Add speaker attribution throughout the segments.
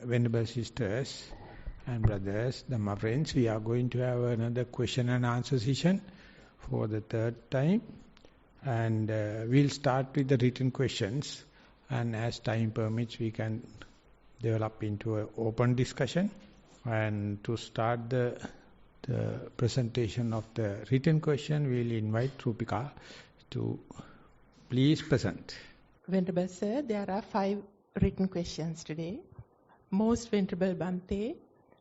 Speaker 1: Venerable sisters and brothers, Dhamma friends, we are going to have another question and answer session for the third time. And we'll start with the written questions. And as time permits, we can develop into an open discussion. And to start the presentation of the written question, we'll invite Rupika to please present.
Speaker 2: Venerable Sir, there are 5 written questions today. Most Venerable Bhante,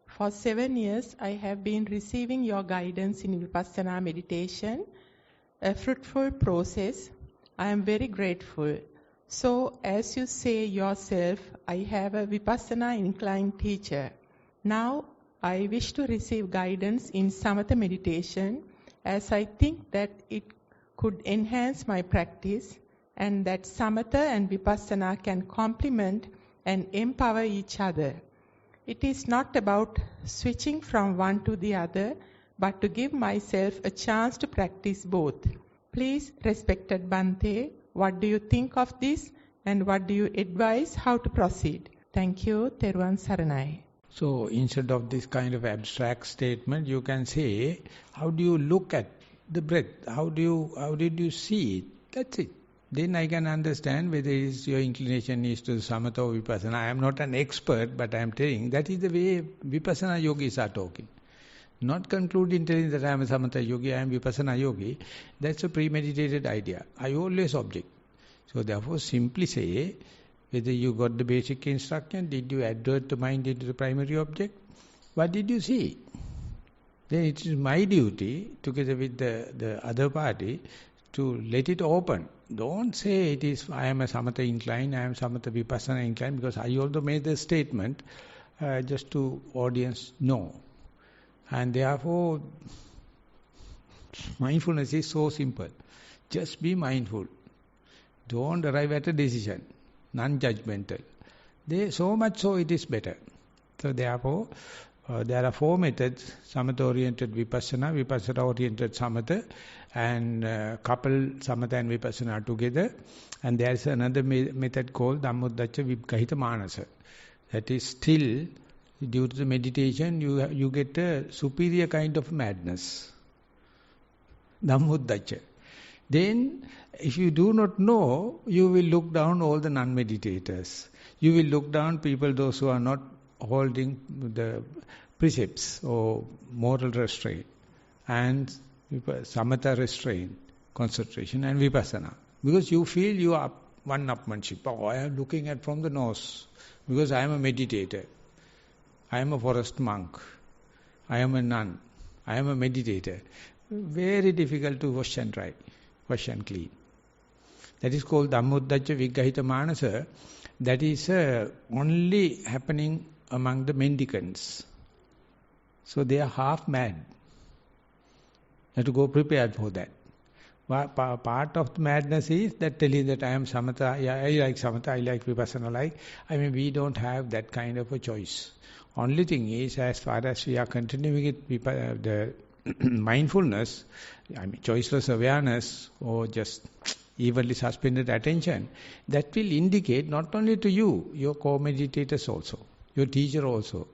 Speaker 2: for 7 years I have been receiving your guidance in Vipassana meditation, a fruitful process. I am very grateful. So, as you say yourself, I have a Vipassana inclined teacher. Now, I wish to receive guidance in Samatha meditation, as I think that it could enhance my practice and that Samatha and Vipassana can complement and empower each other. It is not about switching from one to the other, but to give myself a chance to practice both. Please, respected Bhante, what do you think of this and what do you advise how to proceed? Thank you, Thero Saranai.
Speaker 1: So instead of this kind of abstract statement, you can say, how do you look at the breath? How did you see it? That's it. Then I can understand whether your inclination is to Samatha or Vipassana. I am not an expert, but I am telling that is the way Vipassana yogis are talking. Not concluding telling that I am a Samatha yogi, I am Vipassana yogi. That's a premeditated idea. I always object. So therefore simply say whether you got the basic instruction, did you advert the mind into the primary object, what did you see? Then it is my duty, together with the other party, to let it open. Don't say it is, I am a Samatha inclined, I am Samatha Vipassana inclined, because I also made the statement just to audience know. And therefore, mindfulness is so simple. Just be mindful. Don't arrive at a decision. Non-judgmental. So much so it is better. So therefore, there are 4 methods: Samatha-oriented Vipassana, Vipassana-oriented Samatha, and couple Samatha and Vipassana together. And there is another method called Dhammudacca Vibhagita Manasa. That is still, due to the meditation, you get a superior kind of madness. Dhammudacca. Then, if you do not know, you will look down all the non-meditators. You will look down people, those who are not holding the precepts or moral restraint, and Samatha restraint, concentration, and Vipassana. Because you feel you are one-upmanship. Oh, I am looking at from the nose, because I am a meditator. I am a forest monk. I am a nun. I am a meditator. Very difficult to wash and dry, wash and clean. That is called Dhammudacca Vibhagita Manasa. That is only happening among the mendicants. So they are half mad. You have to go prepared for that. Part of the madness is that telling that I am Samatha, I like Samatha, I like Vipassana, we don't have that kind of a choice. Only thing is, as far as we are continuing it, the mindfulness, choiceless awareness, or just evenly suspended attention, that will indicate not only to you, your co-meditators also, your teacher also.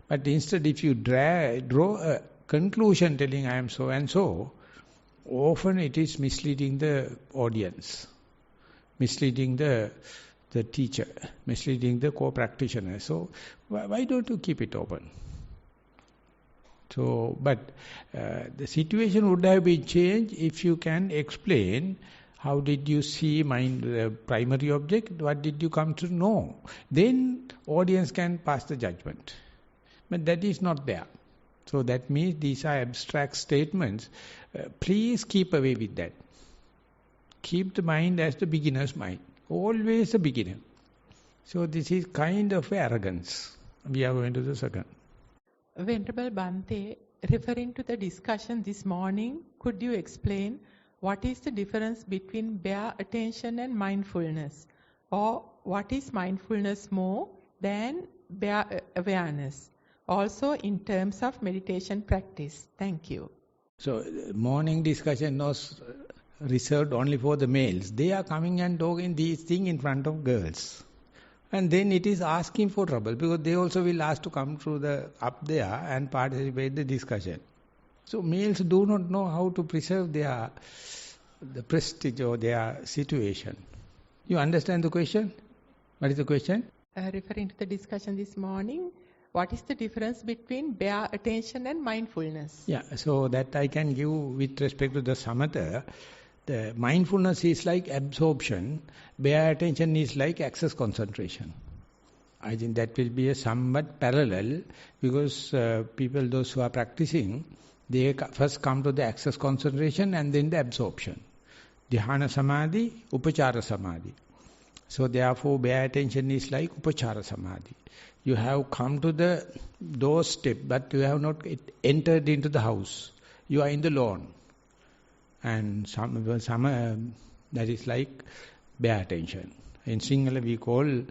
Speaker 1: But instead, if you draw a conclusion telling I am so and so, often it is misleading the audience, misleading the teacher, misleading the co-practitioner. So why don't you keep it open? So, but the situation would have been changed if you can explain how did you see mind, the primary object, what did you come to know. Then audience can pass the judgment. But that is not there. So that means these are abstract statements. Please keep away with that. Keep the mind as the beginner's mind. Always a beginner. So this is kind of arrogance. We are going to the second.
Speaker 2: Venerable Bhante, referring to the discussion this morning, could you explain what is the difference between bare attention and mindfulness? Or what is mindfulness more than bare awareness? Also in terms of meditation practice. Thank you.
Speaker 1: So morning discussion was reserved only for the males. They are coming and talking these things in front of girls. And then it is asking for trouble, because they also will ask to come through up there and participate in the discussion. So males do not know how to preserve the prestige or their situation. You understand the question? What is the question?
Speaker 2: Referring to the discussion this morning, what is the difference between bare attention and mindfulness?
Speaker 1: Yeah, so that I can give with respect to the samatha. The mindfulness is like absorption, bare attention is like access concentration. I think that will be a somewhat parallel, because people, those who are practicing, they first come to the access concentration and then the absorption. Dhyana samadhi, upachara samadhi. So therefore bare attention is like upachara samadhi. You have come to the doorstep, but you have not entered into the house. You are in the lawn. And that is like bare attention. In Sinhala we call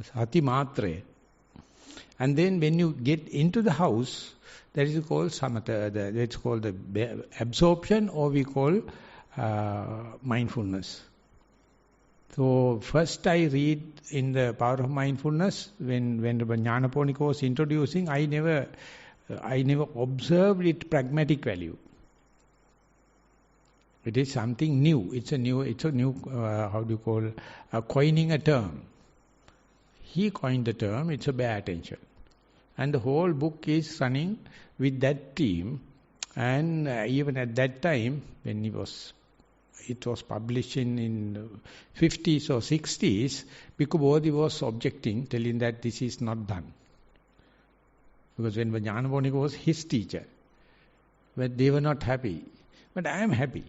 Speaker 1: sati matre. And then when you get into the house, that is called samatha. That's called the absorption, or we call mindfulness. So first I read in the Power of Mindfulness, when Jnanaponika was introducing, I never observed its pragmatic value. It is something new. It's a new, how do you call, coining a term. He coined the term, it's a bare attention. And the whole book is running with that theme. And even at that time, when it was published in 50s or 60s, Bhikkhu Bodhi was objecting, telling that this is not done. Because when Jnanaponika was his teacher, but they were not happy. But I am happy.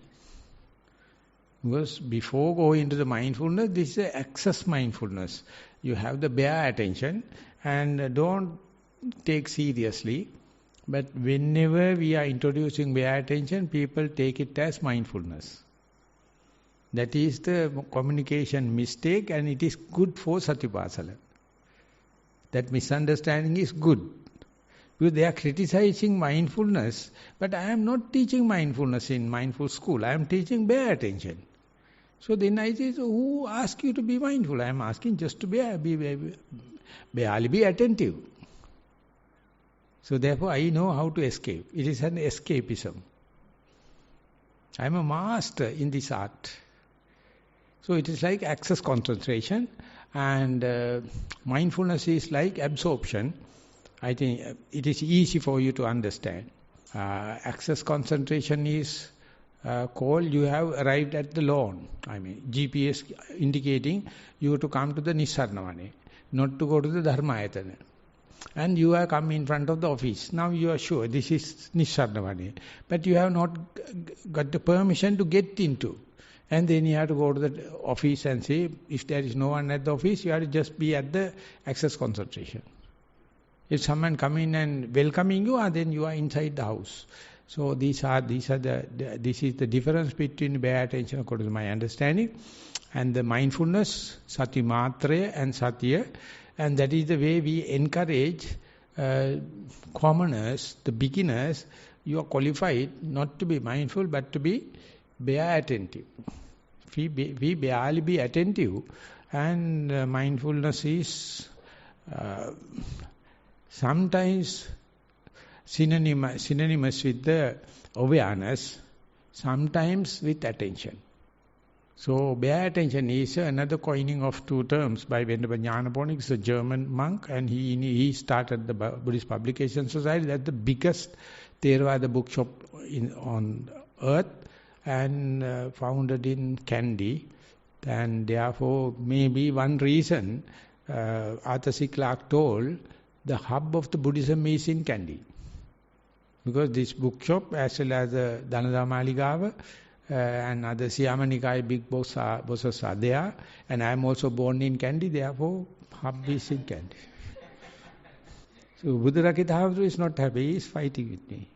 Speaker 1: Because before going into the mindfulness, this is access mindfulness. You have the bare attention and don't take seriously. But whenever we are introducing bare attention, people take it as mindfulness. That is the communication mistake, and it is good for Satipasala. That misunderstanding is good. Because they are criticizing mindfulness, but I am not teaching mindfulness in mindful school. I am teaching bare attention. So then I say, so who asked you to be mindful? I am asking just to be attentive. So therefore I know how to escape. It is an escapism. I am a master in this art. So it is like access concentration, and mindfulness is like absorption. I think it is easy for you to understand. Access concentration is called, you have arrived at the lawn. I mean, GPS indicating you to come to the Nissarana, not to go to the Dharmayatana. And you have come in front of the office. Now you are sure this is Nissarana, but you have not got the permission to get into. And then you have to go to the office and say, if there is no one at the office, you have to just be at the access concentration. If someone come in and welcoming you, then you are inside the house. So this is the difference between bare attention according to my understanding and the mindfulness, sati matre and satya, and that is the way we encourage commoners, the beginners. You are qualified not to be mindful but to be bare attentive. We barely be attentive, and mindfulness is sometimes synonymous with the awareness, sometimes with attention. So bare attention is another coining of two terms by Venerable Jnanaponika. He's a German monk, and he started the Buddhist Publication Society. That's the biggest Theravada bookshop on earth, and founded in Kandy. And therefore, maybe one reason Arthur C. Clarke told the hub of the Buddhism is in Kandy. Because this bookshop, as well as the Dhanada Maligava and other Siyama Nikaya big bosses are there, and I am also born in Kandy, therefore hub is in Kandy. So Buddharakita is not happy, he is fighting with me.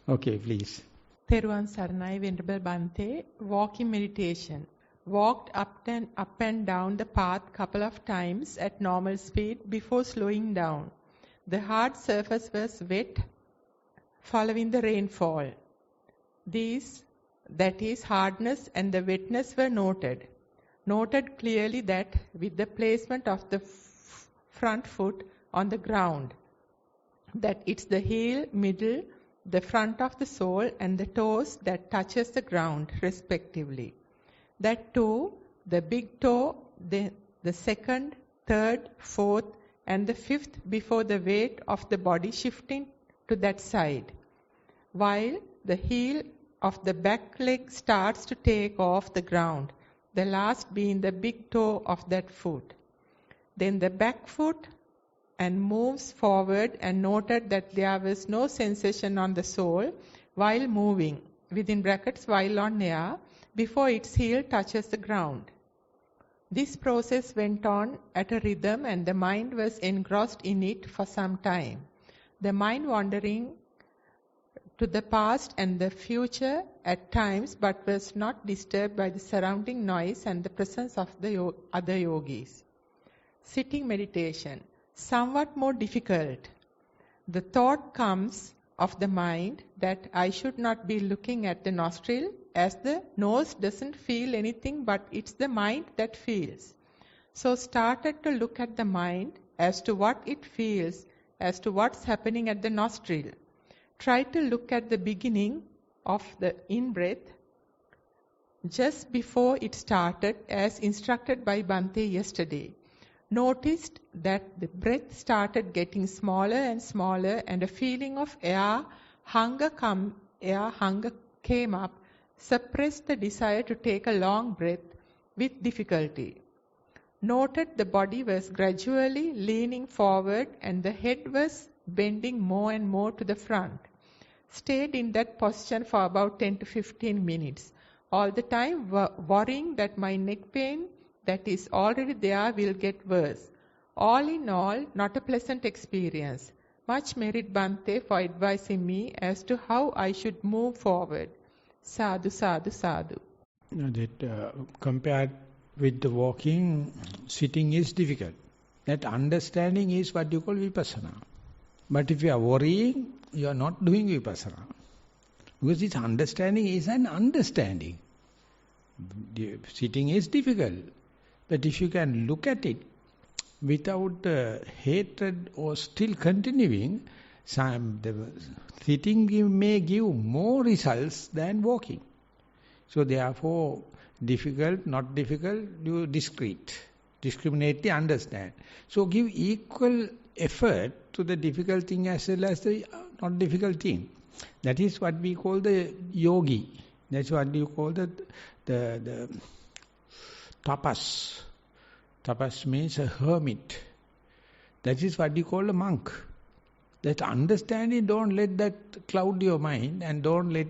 Speaker 1: Okay, please.
Speaker 2: Theruvan Saranai, Venerable Bhante, walking meditation. Walked up and down the path couple of times at normal speed before slowing down. The hard surface was wet following the rainfall. That is, hardness and the wetness were noted. Noted clearly that with the placement of the front foot on the ground, that it's the heel, middle, the front of the sole and the toes that touches the ground respectively. That too, the big toe, the second, third, fourth and the fifth before the weight of the body shifting to that side, while the heel of the back leg starts to take off the ground, the last being the big toe of that foot. Then the back foot and moves forward and noted that there was no sensation on the sole while moving, within brackets while on air, before its heel touches the ground. This process went on at a rhythm and the mind was engrossed in it for some time. The mind wandering to the past and the future at times, but was not disturbed by the surrounding noise and the presence of the other yogis. Sitting meditation, somewhat more difficult. The thought comes of the mind that I should not be looking at the nostril, as the nose doesn't feel anything, but it's the mind that feels. So started to look at the mind as to what it feels, as to what's happening at the nostril. Try to look at the beginning of the in-breath just before it started, as instructed by Bhante yesterday. Noticed that the breath started getting smaller and smaller and a feeling of air hunger came up, suppressed the desire to take a long breath with difficulty. Noted the body was gradually leaning forward and the head was bending more and more to the front. Stayed in that posture for about 10 to 15 minutes, all the time worrying that my neck pain that is already there will get worse. All in all, not a pleasant experience. Much merit Bhante for advising me as to how I should move forward. Sadhu, sadhu, sadhu.
Speaker 1: Compared with the walking, sitting is difficult. That understanding is what you call vipassana. But if you are worrying, you are not doing vipassana. Because this understanding is an understanding. Sitting is difficult. But if you can look at it without hatred or still continuing, the sitting may give more results than walking. So therefore, difficult, not difficult, you discriminately understand. So give equal effort to the difficult thing as well as the not difficult thing. That is what we call the yogi. That's what you call the tapas. Tapas means a hermit. That is what you call a monk. That understanding, don't let that cloud your mind and don't let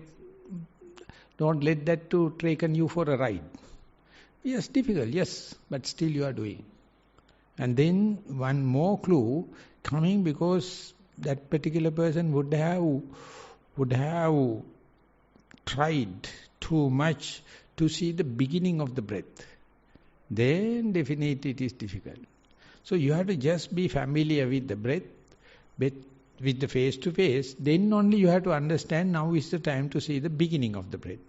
Speaker 1: that to taken you for a ride. Yes, difficult, yes, but still you are doing. And then one more clue coming, because that particular person would have tried too much to see the beginning of the breath. Then definitely it is difficult. So you have to just be familiar with the breath, with the face to face, then only you have to understand now is the time to see the beginning of the breath.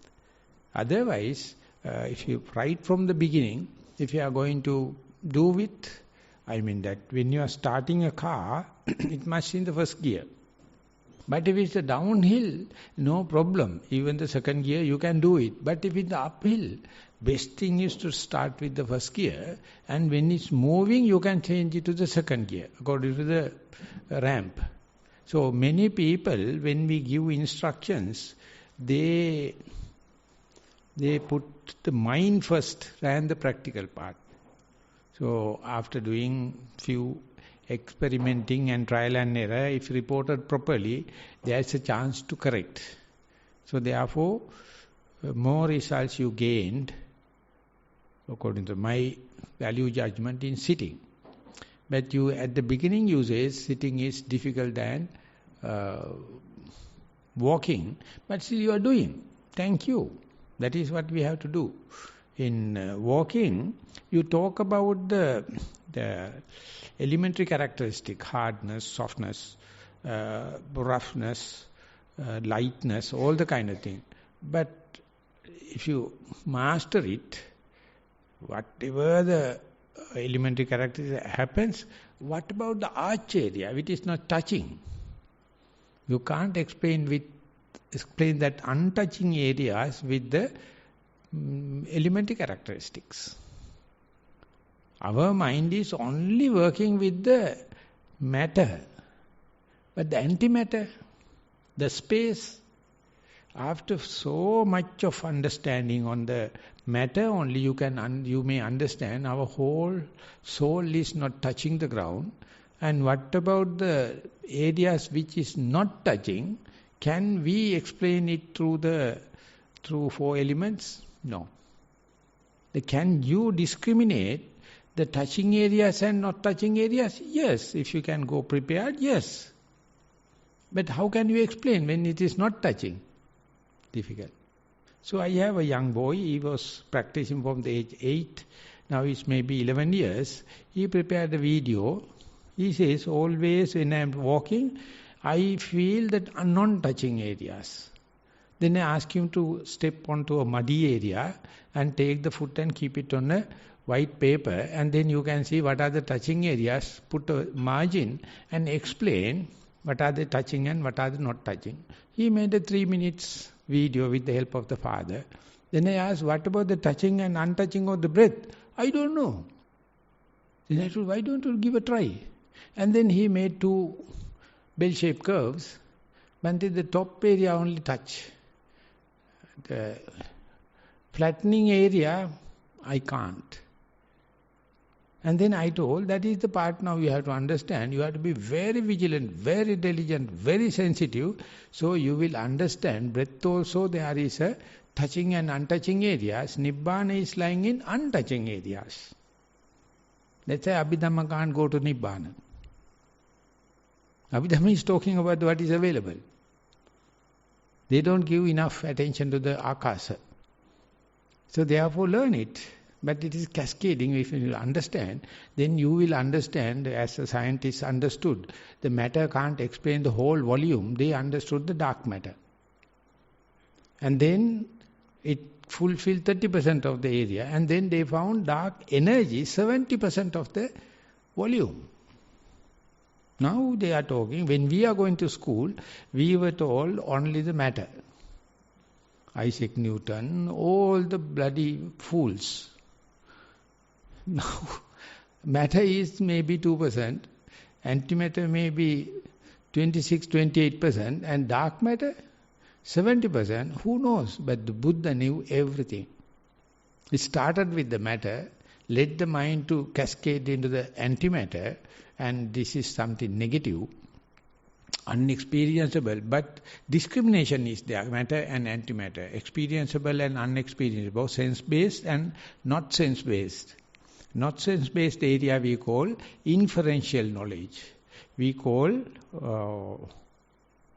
Speaker 1: Otherwise, if you right from the beginning, if you are going to do it, I mean that when you are starting a car, it must be in the first gear. But if it's a downhill, no problem. Even the second gear, you can do it. But if it's uphill, best thing is to start with the first gear. And when it's moving, you can change it to the second gear, according to the ramp. So many people, when we give instructions, they put the mind first and the practical part. So after doing few experimenting and trial and error, if reported properly, there is a chance to correct. So therefore, more results you gained, according to my value judgment, in sitting. But you at the beginning you say sitting is difficult than walking, but still you are doing. Thank you. That is what we have to do. In walking, you talk about the elementary characteristic, hardness, softness, roughness, lightness, all the kind of thing. But if you master it, Whatever the elementary character happens, what about the arch area which is not touching? You can't explain that untouching areas with the elementary characteristics. Our mind is only working with the matter, but the antimatter, the space, after so much of understanding on the matter only you may understand our whole soul is not touching the ground. And what about the areas which is not touching? Can we explain it through 4 elements? No. Can you discriminate the touching areas and not touching areas? Yes. If you can go prepared, yes. But how can you explain when it is not touching? Difficult. So I have a young boy, he was practicing from the age 8, now he's maybe 11 years. He prepared a video. He says, always when I am walking, I feel that non-touching areas. Then I ask him to step onto a muddy area and take the foot and keep it on a white paper, and then you can see what are the touching areas, put a margin and explain what are the touching and what are the not touching. He made a 3 minutes video with the help of the father. Then I asked, what about the touching and untouching of the breath? I don't know. Then I told, why don't you give a try? And then he made 2 bell-shaped curves, but the top area only touch. The flattening area, I can't. And then I told, that is the part now you have to understand. You have to be very vigilant, very diligent, very sensitive. So you will understand, breath also there is a touching and untouching areas. Nibbana is lying in untouching areas. That's why Abhidhamma can't go to Nibbana. Abhidhamma is talking about what is available. They don't give enough attention to the akasa. So therefore learn it. But it is cascading. If you understand, then you will understand, as the scientists understood, the matter can't explain the whole volume. They understood the dark matter. And then it fulfilled 30% of the area. And then they found dark energy, 70% of the volume. Now they are talking, when we are going to school, we were told only the matter. Isaac Newton, all the bloody fools. Now, matter is maybe 2%, antimatter may be 26-28%, and dark matter 70%. Who knows? But the Buddha knew everything. It started with the matter, led the mind to cascade into the antimatter, and this is something negative, unexperiencable. But discrimination is there, matter and antimatter, experienceable and unexperiencable, sense-based and not sense-based. Not sense-based area we call inferential knowledge. We call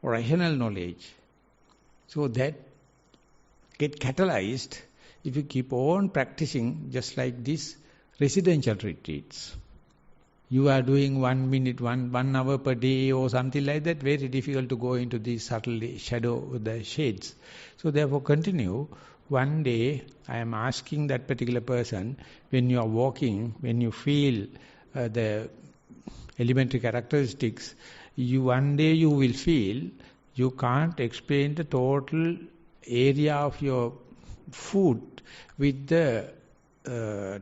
Speaker 1: rational knowledge. So that get catalyzed if you keep on practicing, just like this residential retreats. You are doing 1 minute, one hour per day or something like that, very difficult to go into these subtle shadow, the shades. So therefore continue. One day, I am asking that particular person, when you are walking, when you feel the elementary characteristics, one day you will feel you can't explain the total area of your foot with the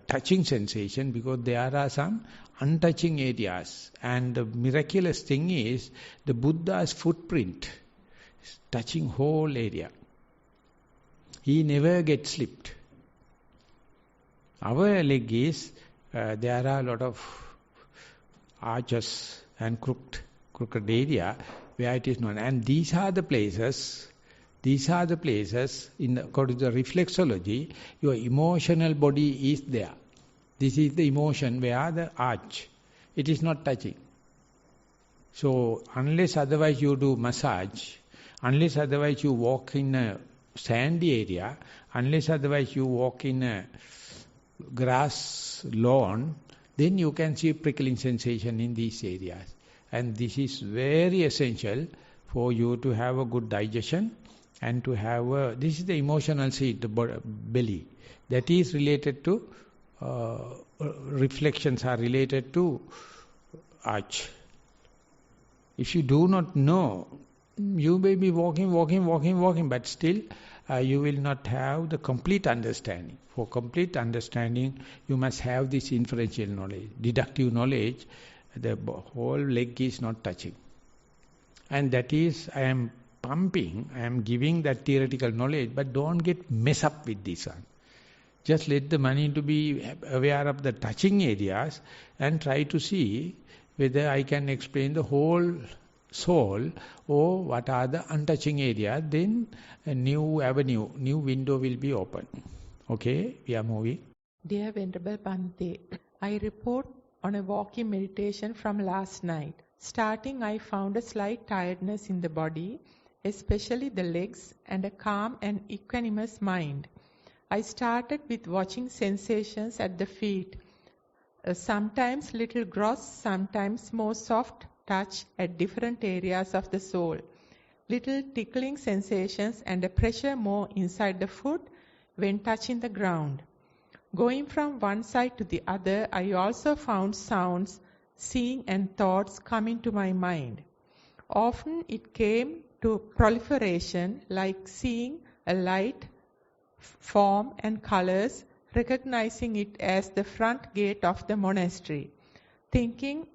Speaker 1: touching sensation, because there are some untouching areas. And the miraculous thing is, the Buddha's footprint is touching whole area. He never gets slipped. Our leg is, there are a lot of arches and crooked area where it is known. And these are the places, according to the reflexology, your emotional body is there. This is the emotion where the arch. It is not touching. So unless otherwise you do massage, unless otherwise you walk in a sandy area, unless otherwise you walk in a grass lawn, then you can see prickling sensation in these areas. And this is very essential for you to have a good digestion and to have this is the emotional seat, the belly. That is related to reflections are related to arch. If you do not know, you may be walking, but still you will not have the complete understanding. For complete understanding, you must have this inferential knowledge, deductive knowledge. The whole leg is not touching. And that is, I am pumping, I am giving that theoretical knowledge, but don't get mess up with this one. Just let the mind to be aware of the touching areas and try to see whether I can explain the whole soul or what are the untouching areas. Then a new avenue, new window will be open. Okay, we are moving.
Speaker 2: Dear Venerable Bhante, I report on a walking meditation from last night. Starting, I found a slight tiredness in the body, especially the legs, and a calm and equanimous mind. I started with watching sensations at the feet, sometimes little gross, sometimes more soft touch at different areas of the soul, little tickling sensations and a pressure more inside the foot when touching the ground. Going from one side to the other, I also found sounds, seeing and thoughts coming to my mind. Often it came to proliferation, like seeing a light, form and colors, recognizing it as the front gate of the monastery. Thinking,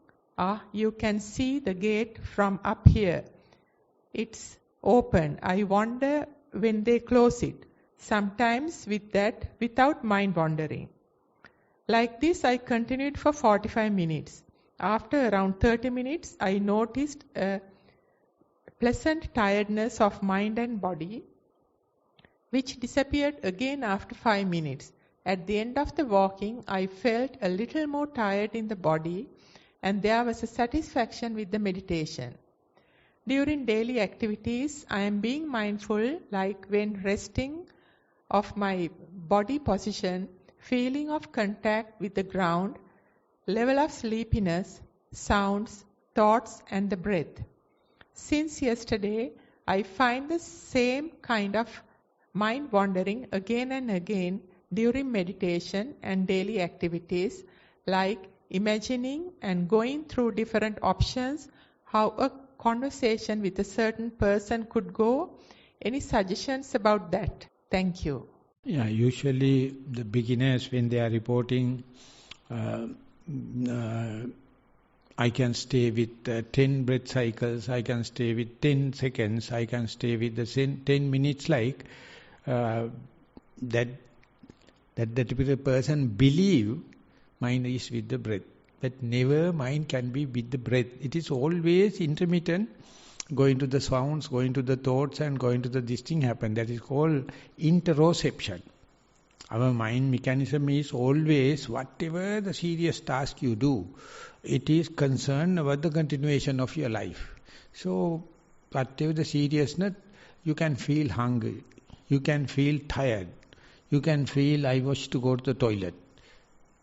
Speaker 2: you can see the gate from up here. It's open. I wonder when they close it. Sometimes with that, without mind wandering. Like this, I continued for 45 minutes. After around 30 minutes, I noticed a pleasant tiredness of mind and body, which disappeared again after 5 minutes. At the end of the walking, I felt a little more tired in the body, and there was a satisfaction with the meditation. During daily activities, I am being mindful, like when resting, of my body position, feeling of contact with the ground, level of sleepiness, sounds, thoughts and the breath. Since yesterday, I find the same kind of mind wandering again and again during meditation and daily activities, like imagining and going through different options, how a conversation with a certain person could go. Any suggestions about that? Thank you.
Speaker 1: Yeah, usually the beginners, when they are reporting, I can stay with 10 breath cycles, I can stay with 10 seconds, I can stay with the 10 minutes, like that particular person believe mind is with the breath. But never mind can be with the breath. It is always intermittent, going to the sounds, going to the thoughts and going to this thing happen. That is called interoception. Our mind mechanism is always, whatever the serious task you do, it is concerned about the continuation of your life. So, whatever the seriousness, you can feel hungry, you can feel tired, you can feel, I wish to go to the toilet.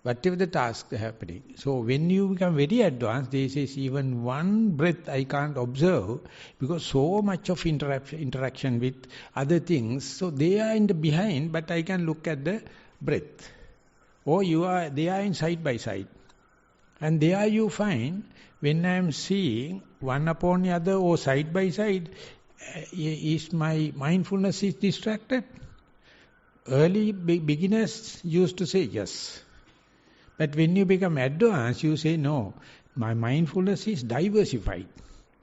Speaker 1: Whatever the task is happening. So when you become very advanced, this is even one breath I can't observe, because so much of interaction with other things. So they are in the behind, but I can look at the breath. Or they are in side by side. And there you find, when I am seeing one upon the other or side by side, is my mindfulness is distracted? Early beginners used to say yes. But when you become advanced, you say, no, my mindfulness is diversified.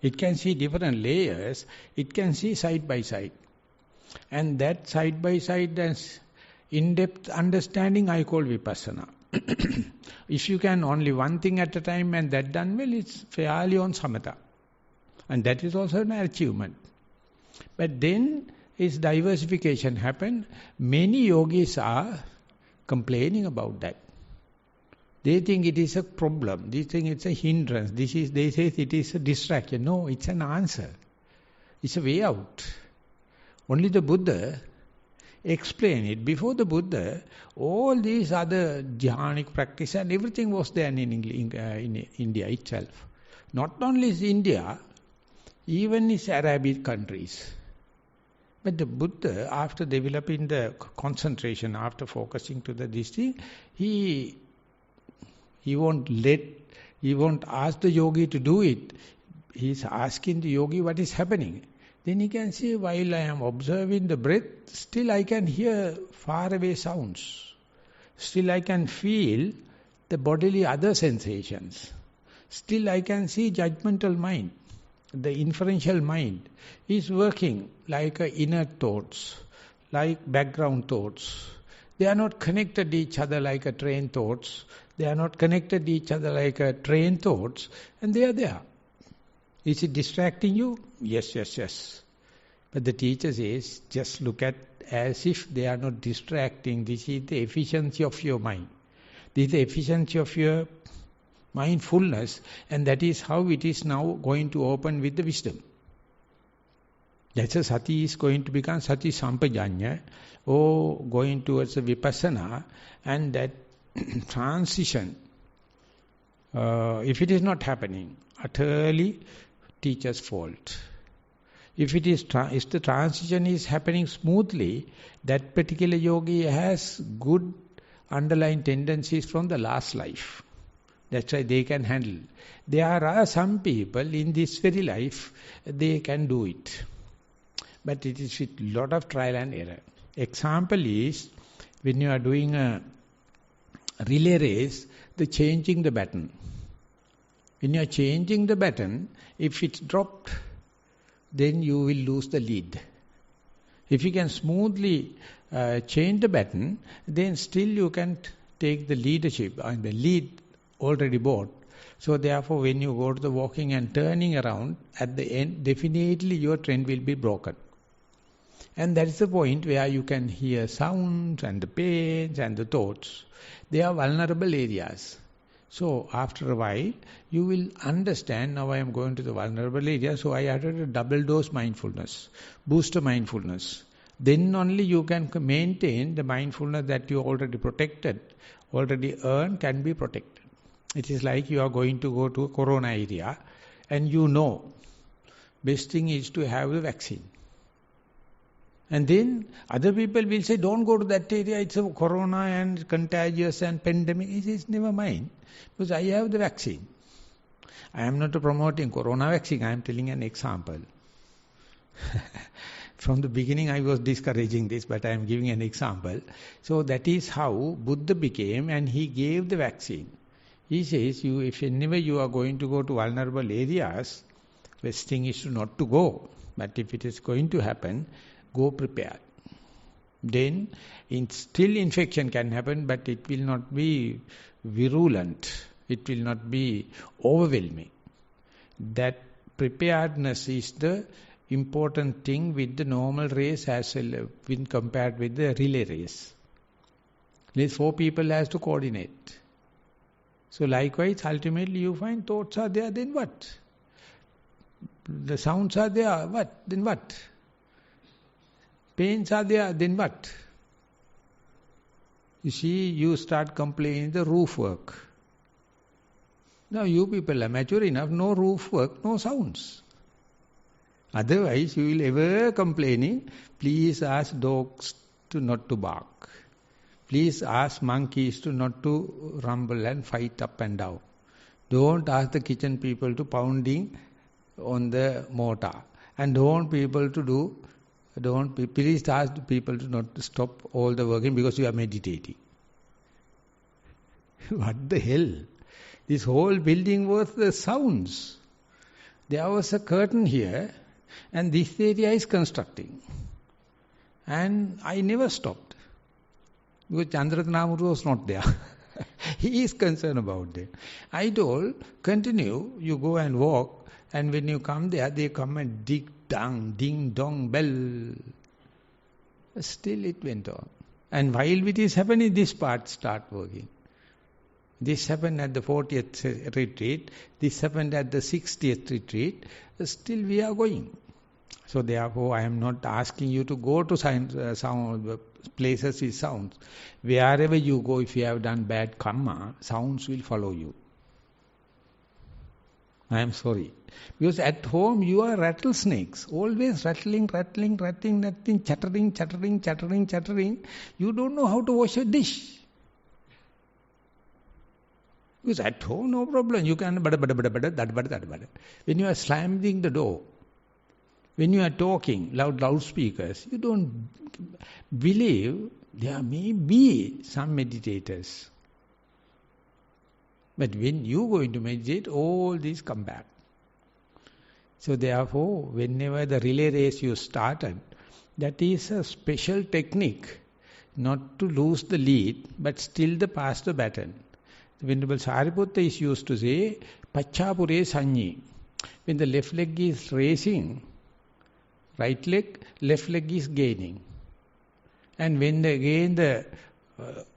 Speaker 1: It can see different layers, it can see side by side. And that side by side and in-depth understanding I call vipassana. If you can only one thing at a time and that done well, it's fairly on samatha. And that is also an achievement. But then is diversification happen. Many yogis are complaining about that. They think it is a problem. They think it's a hindrance. They say it is a distraction. No, it's an answer. It's a way out. Only the Buddha explained it. Before the Buddha, all these other jhanic practice and everything was there in India itself. Not only is India, even in Arabic countries. But the Buddha, after developing the concentration, after focusing to this thing, he won't ask the yogi to do it. He's asking the yogi what is happening. Then he can see, while I am observing the breath, still I can hear far away sounds. Still I can feel the bodily other sensations. Still I can see judgmental mind. The inferential mind is working like inner thoughts, like background thoughts. They are not connected to each other like a train thoughts. They are not connected to each other like a train thoughts, and they are there. Is it distracting you? Yes, yes, yes. But the teacher says, just look at as if they are not distracting. This is the efficiency of your mind. This is the efficiency of your mindfulness, and that is how it is now going to open with the wisdom. That's a sati is going to become sati sampajanya, or going towards the vipassana, and that transition, if it is not happening, utterly teacher's fault. If it is if the transition is happening smoothly, that particular yogi has good underlying tendencies from the last life. That's why they can handle. There are some people in this very life, they can do it. But it is with lot of trial and error. Example is, when you are doing a relay race, the changing the baton. When you are changing the baton, if it's dropped, then you will lose the lead. If you can smoothly change the baton, then still you can take the leadership, and the lead already bought. So therefore, when you go to the walking and turning around, at the end, definitely your trend will be broken. And that is the point where you can hear sounds and the pains and the thoughts. They are vulnerable areas. So after a while, you will understand, now I am going to the vulnerable area, so I added a double dose mindfulness, booster mindfulness. Then only you can maintain the mindfulness that you already protected, already earned, can be protected. It is like you are going to go to a corona area, and you know, best thing is to have the vaccine. And then other people will say, don't go to that area, it's a corona and contagious and pandemic. It is never mind, because I have the vaccine. I am not promoting corona vaccine, I am telling an example. From the beginning I was discouraging this, but I am giving an example. So that is how Buddha became, and he gave the vaccine. He says, if whenever you are going to go to vulnerable areas, best thing is not to go. But if it is going to happen, go prepared. Then still infection can happen, but it will not be virulent. It will not be overwhelming. That preparedness is the important thing with the normal race as well when compared with the relay race. These 4 people has to coordinate. So likewise, ultimately you find thoughts are there, then what? The sounds are there, what? Then what? Pains are there, then what? You see, you start complaining the roof work. Now you people are mature enough, no roof work, no sounds. Otherwise you will ever complaining, please ask dogs to not to bark. Please ask monkeys to not to rumble and fight up and down. Don't ask the kitchen people to pounding on the mortar. And please ask the people to not to stop all the working because you are meditating. What the hell? This whole building was the sounds. There was a curtain here, and this area is constructing. And I never stopped. Because Chandaratana was not there. He is concerned about it. I told, continue, you go and walk, and when you come there, they come and ding dong bell. Still it went on. And while it is happening, this part start working. This happened at the 40th retreat, this happened at the 60th retreat, still we are going. So therefore, I am not asking you to go to sound places with sounds. Wherever you go, if you have done bad karma, sounds will follow you. I am sorry. Because at home you are rattlesnakes, always rattling, chattering. You don't know how to wash a dish. Because at home, no problem. You can that. When you are slamming the door, when you are talking, loudspeakers, you don't believe there may be some meditators. But when you go into meditate, all these come back. So therefore, whenever the relay race you started, that is a special technique, not to lose the lead, but still to pass the baton. The Venerable Sariputta is used to say, Pachapure Sanyi. When the left leg is racing, right leg, left leg is gaining. And when the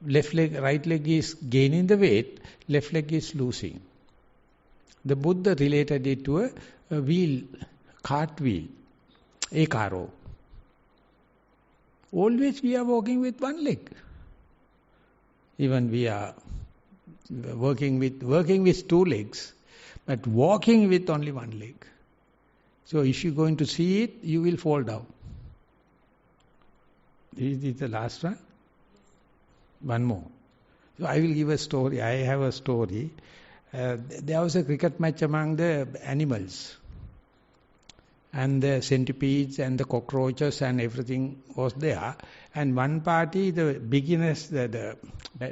Speaker 1: left leg, right leg is gaining the weight, left leg is losing. The Buddha related it to a wheel, cart wheel, ekaro. Always we are walking with one leg. Even we are working with two legs, but walking with only one leg. So if you are going to see it, you will fall down. Is this the last one? One more. So I will give a story. I have a story. There was a cricket match among the animals. And the centipedes and the cockroaches and everything was there. And one party, the beginners, the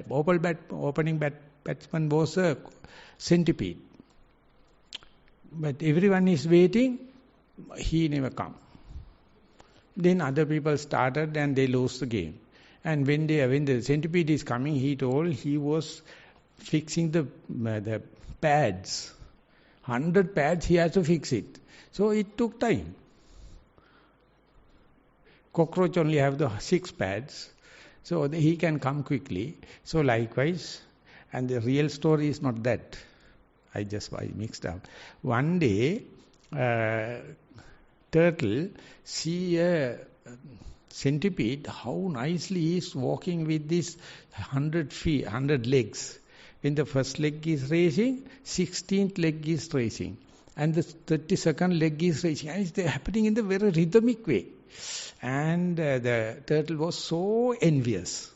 Speaker 1: opening batsman was a centipede. But everyone is waiting, he never come. Then other people started and they lost the game. And when the centipede is coming, he told he was fixing the pads. 100 pads he has to fix it. So it took time. Cockroach only have the 6 pads. So he can come quickly. So likewise, and the real story is not that. I mixed up. One day, turtle see a centipede, how nicely he is walking with this 100 legs. When the first leg is raising, 16th leg is raising. And the 32nd leg is raising. And it's happening in the very rhythmic way. And the turtle was so envious.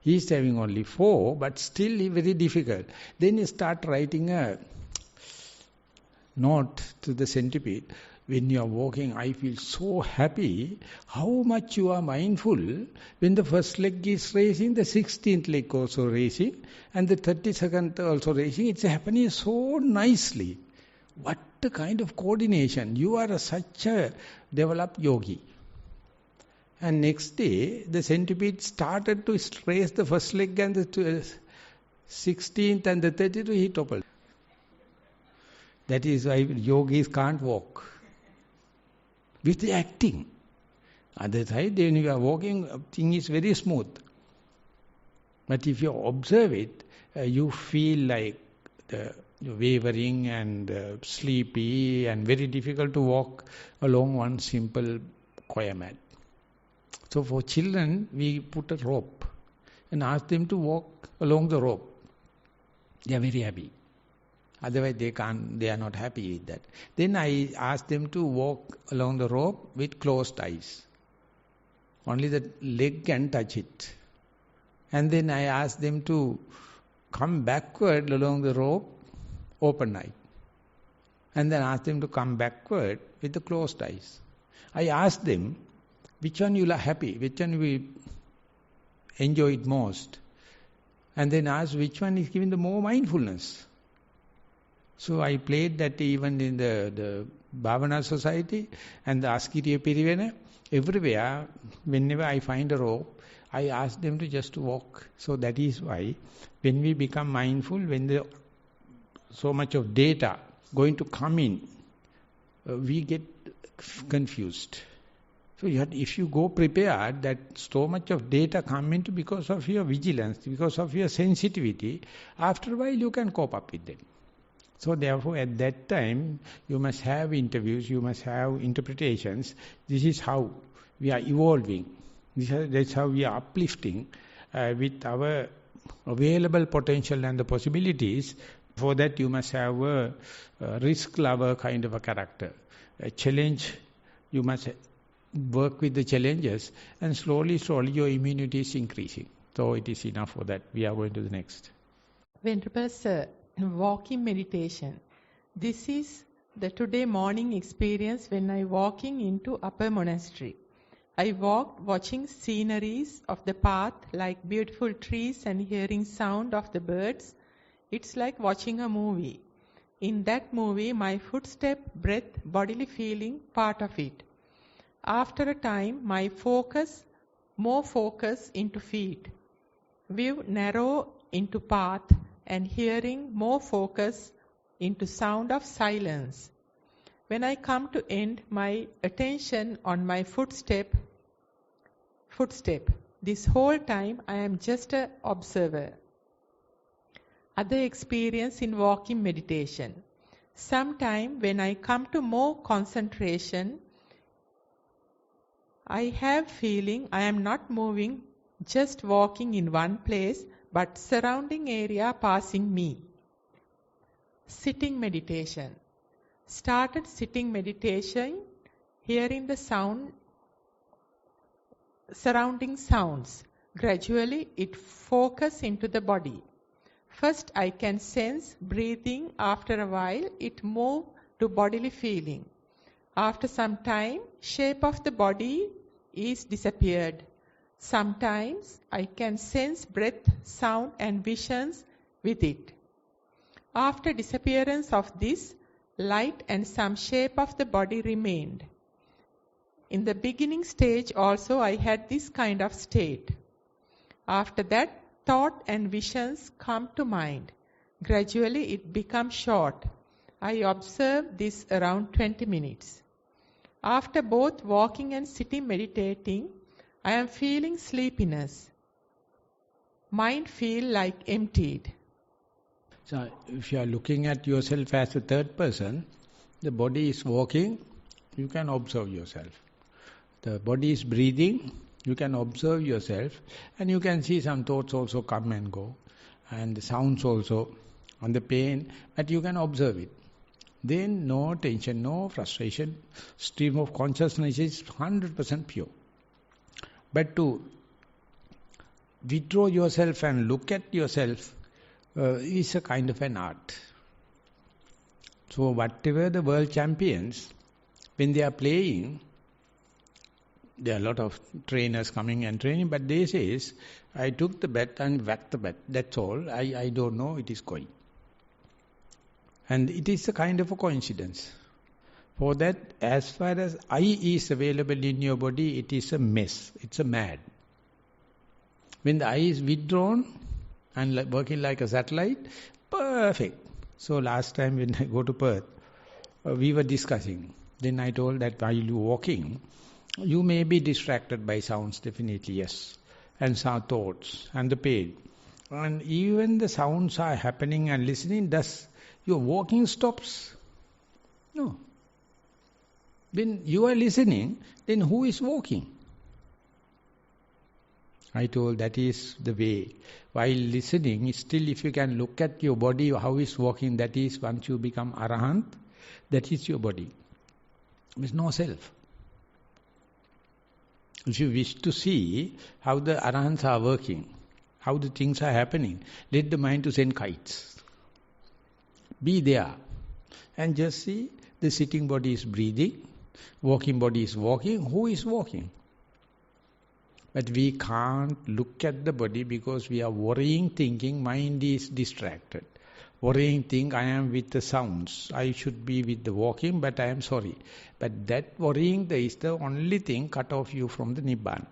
Speaker 1: He is having only 4, but still very difficult. Then he start writing a note to the centipede. When you are walking, I feel so happy. How much you are mindful. When the first leg is raising, the 16th leg also raising, and the 32nd also raising. It's happening so nicely. What a kind of coordination. You are such a developed yogi. And next day, the centipede started to raise the first leg and the 16th and the 32nd, he toppled. That is why yogis can't walk. With the acting. Other side, when you are walking, thing is very smooth. But if you observe it, you feel like wavering and sleepy and very difficult to walk along one simple choir mat. So for children, we put a rope and ask them to walk along the rope. They are very happy. Otherwise they are not happy with that. Then I ask them to walk along the rope with closed eyes. Only the leg can touch it. And then I ask them to come backward along the rope, open eye. And then ask them to come backward with the closed eyes. I ask them, which one you are happy, which one you enjoy it most. And then ask which one is giving the more mindfulness. So I played that even in the Bhavana Society and the Askiriya Pirivena, everywhere, whenever I find a rope, I ask them to just walk. So that is why when we become mindful, when so much of data going to come in, we get confused. So if you go prepared that so much of data come into because of your vigilance, because of your sensitivity, after a while you can cope up with them. So therefore at that time you must have interviews, you must have interpretations. This is how we are evolving. That's how we are uplifting with our available potential and the possibilities For that you must have a risk lover kind of a character. A challenge, you must work with the challenges, and slowly your immunity is increasing. So it is enough for that. We are going to the next.
Speaker 2: Venerable Sir, walking meditation. This is the today morning experience when I walking into upper monastery. I walked watching sceneries of the path like beautiful trees and hearing sound of the birds. It's like watching a movie. In that movie, my footstep, breath, bodily feeling, part of it. After a time, my more focus into feet. View narrow into path and hearing more focus into sound of silence. When I come to end, my attention on my footstep. This whole time I am just an observer. Other experience in walking meditation. Sometime when I come to more concentration, I have feeling I am not moving, just walking in one place, but surrounding area passing me. Sitting meditation. Started sitting meditation, hearing the surrounding sounds. Gradually it focus into the body. First I can sense breathing, after a while it move to bodily feeling. After some time, shape of the body is disappeared. Sometimes I can sense breath, sound and visions with it. After disappearance of this, light and some shape of the body remained. In the beginning stage also I had this kind of state. After that, thought and visions come to mind. Gradually it becomes short. I observe this around 20 minutes. After both walking and sitting meditating, I am feeling sleepiness. Mind feel like emptied.
Speaker 1: So if you are looking at yourself as a third person, the body is walking, you can observe yourself. The body is breathing, you can observe yourself, and you can see some thoughts also come and go, and the sounds also, and the pain, but you can observe it. Then no tension, no frustration, stream of consciousness is 100% pure. But to withdraw yourself and look at yourself is a kind of an art. So whatever the world champions, when they are playing, there are a lot of trainers coming and training, but they say, I took the bat and whacked the bat. That's all. I don't know, it is going. And it is a kind of a coincidence. For that, as far as I is available in your body, it is a mess. It's a mad. When the I is withdrawn and working like a satellite, perfect. So last time when I go to Perth, we were discussing. Then I told that while you walking, you may be distracted by sounds, definitely, yes. And some thoughts and the pain. And even the sounds are happening and listening, thus your walking stops. No. When you are listening, then who is walking? I told that is the way. While listening, still if you can look at your body, how is walking, that is once you become Arahant, that is your body. There is no self. If you wish to see how the Arahants are working, how the things are happening, let the mind to send kites. Be there and just see the sitting body is breathing, walking body is walking, who is walking? But we can't look at the body because we are worrying, thinking, mind is distracted. Worrying, think, I am with the sounds. I should be with the walking, but I am sorry. But that worrying is the only thing cut off you from the Nibbana.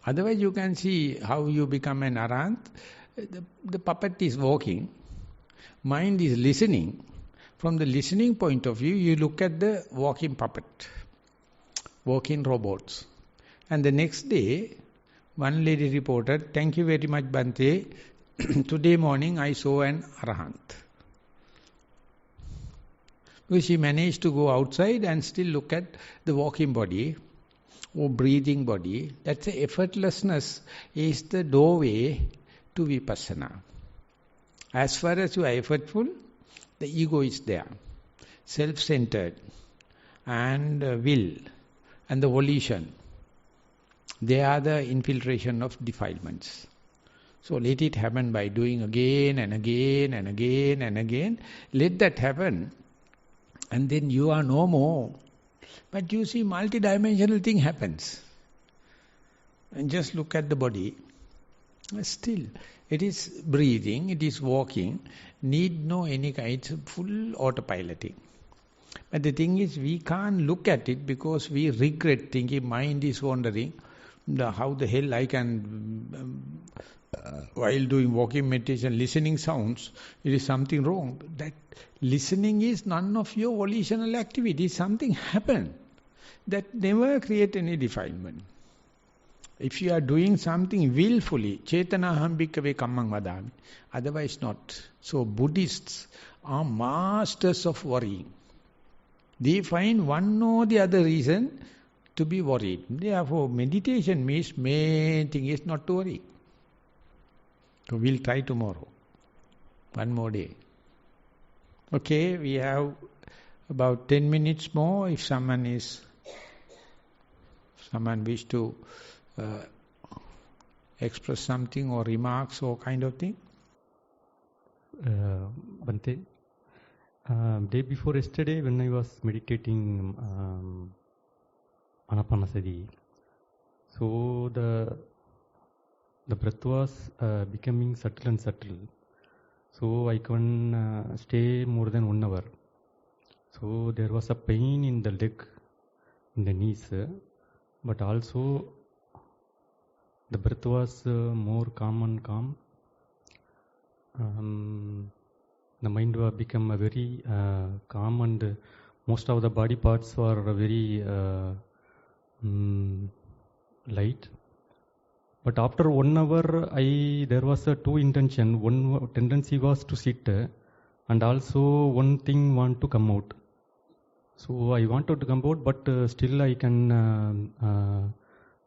Speaker 1: Otherwise you can see how you become an Arahant. The puppet is walking. Mind is listening. From the listening point of view, you look at the walking puppet, walking robots. And the next day, one lady reported, thank you very much Bhante, today morning I saw an Arahant. Because she managed to go outside and still look at the walking body or breathing body. That's the effortlessness is the doorway to Vipassana. As far as you are effortful, the ego is there. Self-centered and will and the volition. They are the infiltration of defilements. So let it happen by doing again and again and again and again. Let that happen. And then you are no more. But you see, multidimensional thing happens. And just look at the body. Still, it is breathing, it is walking. Need no any kind, it's full autopiloting. But the thing is, we can't look at it because we regret thinking, mind is wandering. How the hell I can, while doing walking meditation, listening sounds, it is something wrong. That listening is none of your volitional activity. Something happened that never create any defilement. If you are doing something willfully, Chetanaham bhikkave kammang vadami. Otherwise not. So Buddhists are masters of worrying. They find one or the other reason to be worried. Therefore, meditation means main thing is not to worry. So we'll try tomorrow. One more day. Okay, we have about 10 minutes more. If someone wish to express something or remarks or kind of thing.
Speaker 3: Bhante, day before yesterday when I was meditating Anapanasati, so the breath was becoming subtle and subtle. So I can stay more than 1 hour. So there was a pain in the leg, in the knees, but also the breath was more calm and calm. The mind was become very calm, and most of the body parts were very light. But after 1 hour, there was a two intention. One tendency was to sit, and also one thing want to come out. So I wanted to come out, but still I can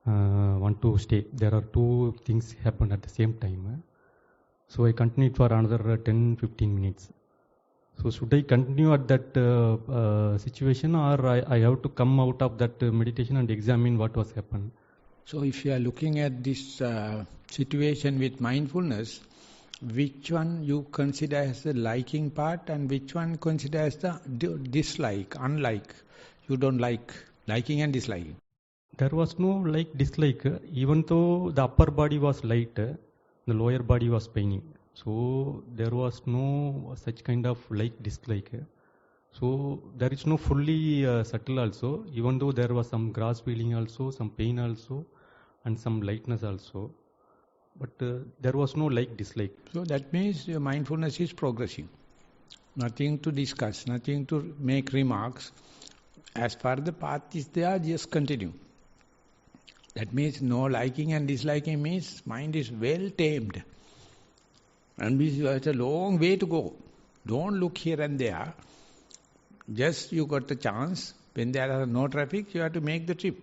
Speaker 3: want to stay. There are two things happen at the same time. So I continued for another 10-15 minutes. So should I continue at that situation, or I have to come out of that meditation and examine what was happened?
Speaker 1: So if you are looking at this situation with mindfulness, which one you consider as the liking part and which one consider as the dislike, unlike? You don't like, liking and disliking.
Speaker 3: There was no dislike, even though the upper body was light, the lower body was paining. So there was no such kind of dislike. So there is no fully subtle also, even though there was some gross feeling also, some pain also, and some lightness also. But there was no dislike.
Speaker 1: So that means your mindfulness is progressing. Nothing to discuss, nothing to make remarks. As far as the path is there, just continue. That means no liking and disliking means mind is well tamed. And it's a long way to go. Don't look here and there. Just you got the chance. When there are no traffic, you have to make the trip.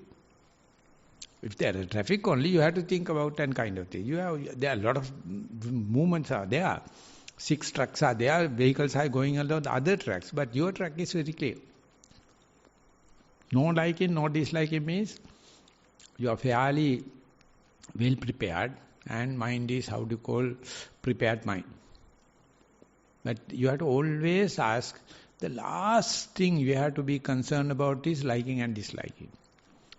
Speaker 1: If there is traffic only, you have to think about that kind of thing. There are a lot of movements are there. 6 trucks are there, vehicles are going along the other tracks, but your track is very clear. No liking, no disliking means you are fairly well prepared, and mind is prepared mind. But you have to always ask, the last thing you have to be concerned about is liking and disliking.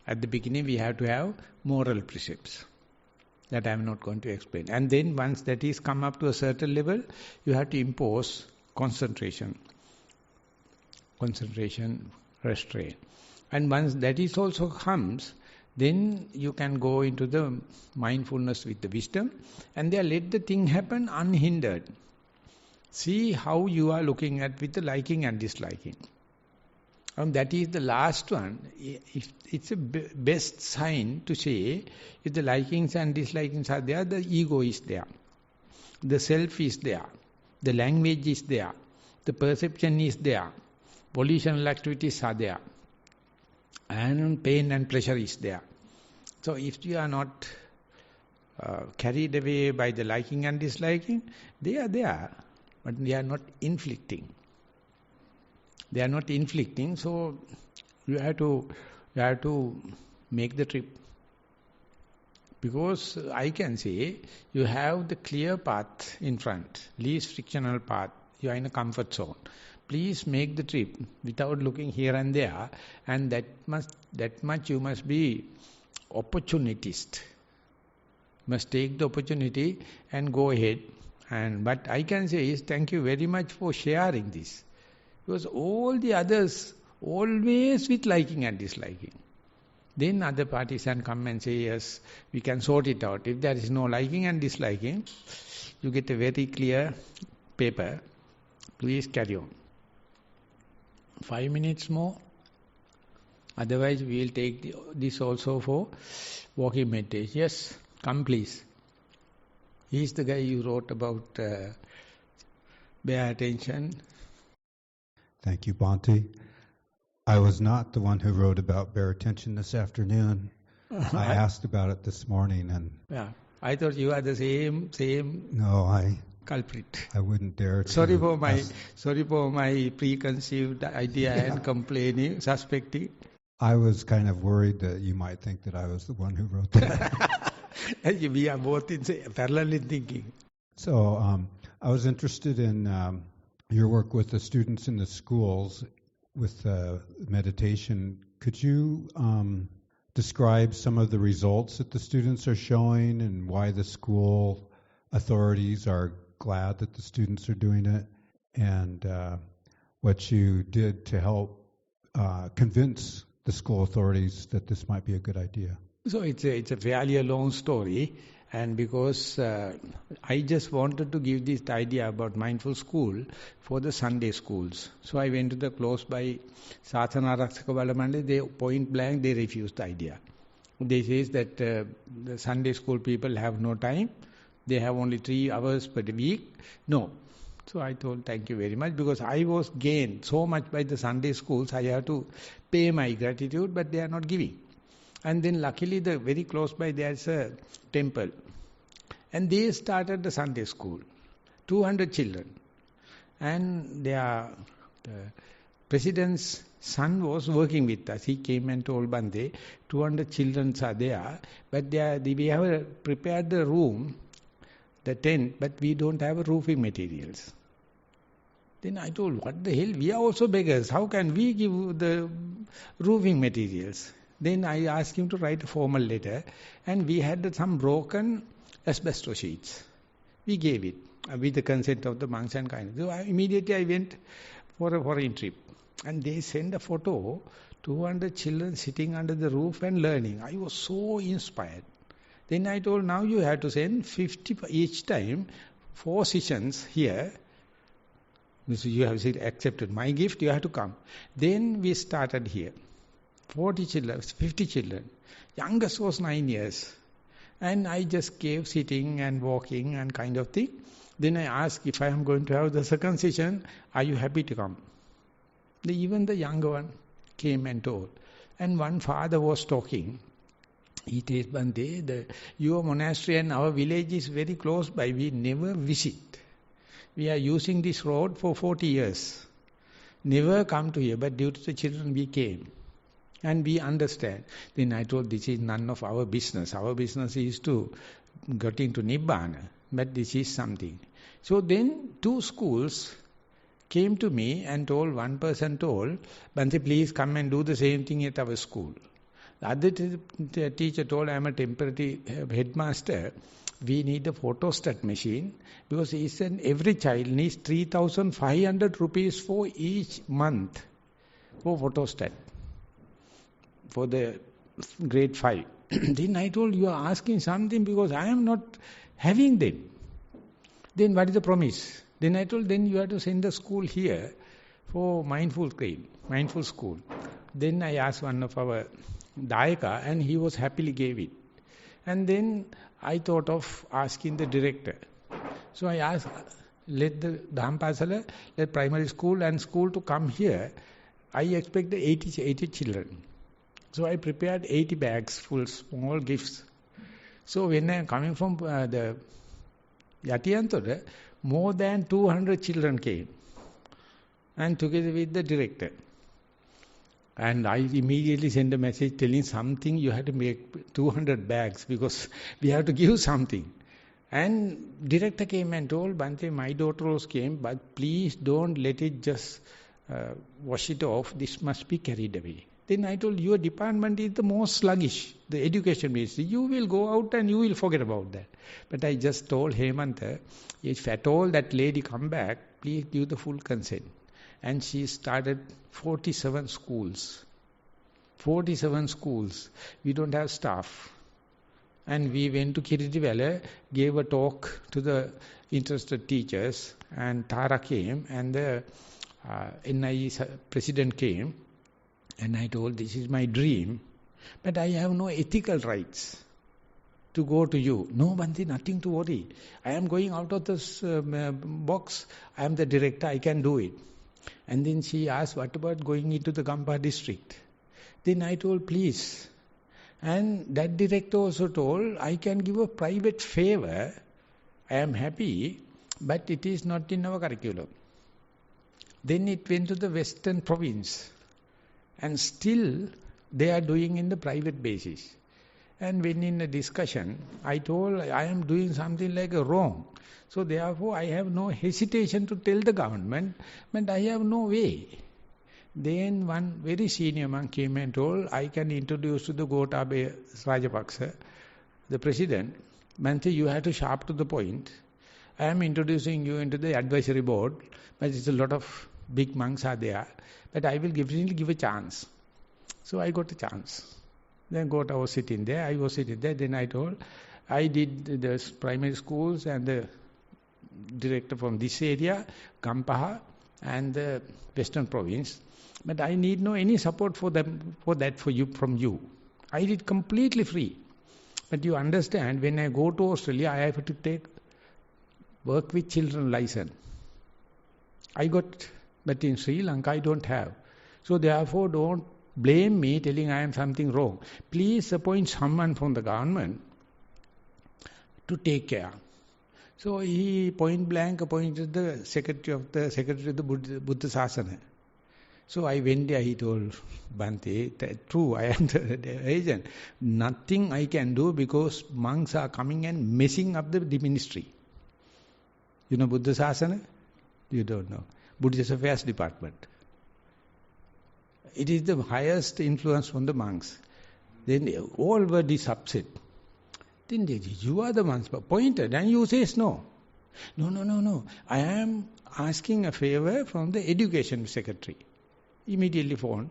Speaker 1: At the beginning we have to have moral precepts. That I am not going to explain. And then once that is come up to a certain level, you have to impose concentration, restraint. And once that is also comes, then you can go into the mindfulness with the wisdom, and there let the thing happen unhindered. See how you are looking at with the liking and disliking. And that is the last one. It's a best sign to say, if the likings and dislikings are there, the ego is there. The self is there. The language is there. The perception is there. Volitional activities are there. And pain and pleasure is there. So if you are not carried away by the liking and disliking, they are there. but they are not inflicting. They are not inflicting, so you have to make the trip. Because I can say, you have the clear path in front, least frictional path, you are in a comfort zone. Please make the trip without looking here and there, and that much you must be opportunist. Must take the opportunity and go ahead. But I can say is, thank you very much for sharing this. Because all the others, always with liking and disliking. Then other parties can come and say, yes, we can sort it out. If there is no liking and disliking, you get a very clear paper. Please carry on. 5 minutes more. Otherwise, we will take this also for walking meditation. Yes, come please. He is the guy you wrote about bare attention.
Speaker 4: Thank you, Bhante. I was not the one who wrote about bare attention this afternoon. I asked about it this morning, and
Speaker 1: I thought you are the same.
Speaker 4: No,
Speaker 1: culprit.
Speaker 4: I wouldn't dare to.
Speaker 1: Sorry for my preconceived idea and complaining, suspecting.
Speaker 4: I was kind of worried that you might think that I was the one who wrote that.
Speaker 1: We are both in parallel in thinking.
Speaker 4: So I was interested in your work with the students in the schools with meditation. Could you describe some of the results that the students are showing and why the school authorities are glad that the students are doing it, and what you did to help convince the school authorities that this might be a good idea?
Speaker 1: So it's a fairly long story, and because I just wanted to give this idea about mindful school for the Sunday schools. So I went to the close by Sasana Rakshaka Balamandi, they point blank, they refused the idea. They say that the Sunday school people have no time, they have only 3 hours per week. No. So I told thank you very much, because I was gained so much by the Sunday schools, I have to pay my gratitude, but they are not giving. And then luckily very close by there's a temple. And they started the Sunday school. 200 children. And the president's son was working with us. He came and told Bande, 200 children are there, but we have prepared the room, the tent, but we don't have roofing materials. Then I told, what the hell, we are also beggars. How can we give the roofing materials? Then I asked him to write a formal letter, and we had some broken asbestos sheets. We gave it with the consent of the monks and kind. So immediately I went for a foreign trip, and they sent a photo, 200 children sitting under the roof and learning. I was so inspired. Then I told, now you have to send 50 each time, 4 sessions here. So you have accepted my gift, you have to come. Then we started here. 40 children, 50 children. Youngest was 9 years. And I just gave sitting and walking and kind of thing. Then I asked, if I am going to have the second session, are you happy to come? Even the younger one came and told. And one father was talking. He says, Bande, your monastery and our village is very close by. We never visit. We are using this road for 40 years. Never come to here, but due to the children we came. And we understand. Then I told, this is none of our business. Our business is to get into Nibbana. But this is something. So then 2 schools came to me and told, one person told, Bante, please come and do the same thing at our school. The other teacher told, I am a temporary headmaster. We need a photostat machine, because every child needs 3,500 rupees for each month for photostat, for the grade 5. Then I told, you are asking something because I am not having them. Then what is the promise? Then I told, then you have to send the school here for mindful grade, mindful school. Then I asked one of our Dayaka, and he was happily gave it. And then I thought of asking the director. So I asked, let the Dhampasala, let primary school and school to come here. I expect the 80 children. So I prepared 80 bags full small gifts. So when I am coming from the Yatiyantoda, more than 200 children came, and together with the director. And I immediately sent a message telling something you had to make 200 bags because we have to give something. And director came and told, Bhante, my daughter also came, but please don't let it just wash it off. This must be carried away. Then I told, your department is the most sluggish, the education ministry. You will go out and you will forget about that. But I just told Hemanta, if at all that lady come back, please give the full consent. And she started 47 schools. 47 schools. We don't have staff. And we went to Kiritivala, gave a talk to the interested teachers, and Tara came, and the NIE president came, and I told, this is my dream, but I have no ethical rights to go to you. No, Bhante, nothing to worry. I am going out of this box. I am the director, I can do it. And then she asked, what about going into the Gampa district? Then I told, please. And that director also told, I can give a private favor. I am happy, but it is not in our curriculum. Then it went to the Western province. And still they are doing in the private basis. And when in a discussion, I told I am doing something like a wrong. So therefore I have no hesitation to tell the government, but I have no way. Then one very senior man came and told, I can introduce to the Gotabaya Rajapaksa, the president, Bhante, you have to sharp to the point. I am introducing you into the advisory board, but it's a lot of big monks are there, but I will definitely give a chance. So I got a chance. Then Gota was sitting there, I was sitting there, then I told, I did the primary schools and the director from this area, Kampaha and the Western province, but I need no any support for them, for that for you, from you. I did completely free. But you understand, when I go to Australia, I have to take work with children license. I got, but in Sri Lanka I don't have. So therefore don't blame me telling I am something wrong. Please appoint someone from the government to take care. So he point blank appointed the secretary of the Buddha Sasana. So I went there, he told, Bhante, true, I am the agent. Nothing I can do because monks are coming and messing up the ministry. You know Buddha Sasana? You don't know. Buddhist Affairs Department. It is the highest influence from the monks. Then they all were upset. Then they said, you are the ones appointed and you say no. No. I am asking a favor from the education secretary. Immediately phoned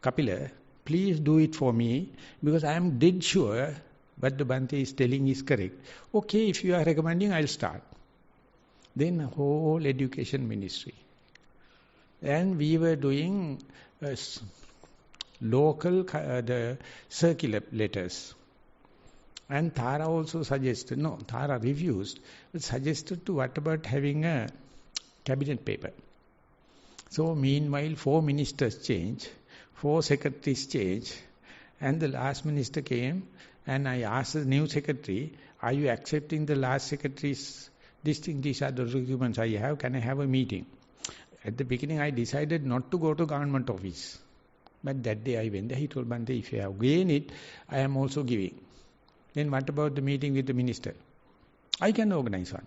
Speaker 1: Kapila, please do it for me because I am dead sure what the Bhante is telling is correct. Okay, if you are recommending, I'll start. Then whole education ministry. And we were doing local the circular letters. And Thera also suggested, no, Thera refused, but suggested to what about having a cabinet paper. So meanwhile 4 ministers change, 4 secretaries change, and the last minister came and I asked the new secretary, are you accepting the last secretary's these are the documents I have, can I have a meeting? At the beginning I decided not to go to government office. But that day I went there, he told Bhante, if you have gained it, I am also giving. Then what about the meeting with the minister? I can organize one.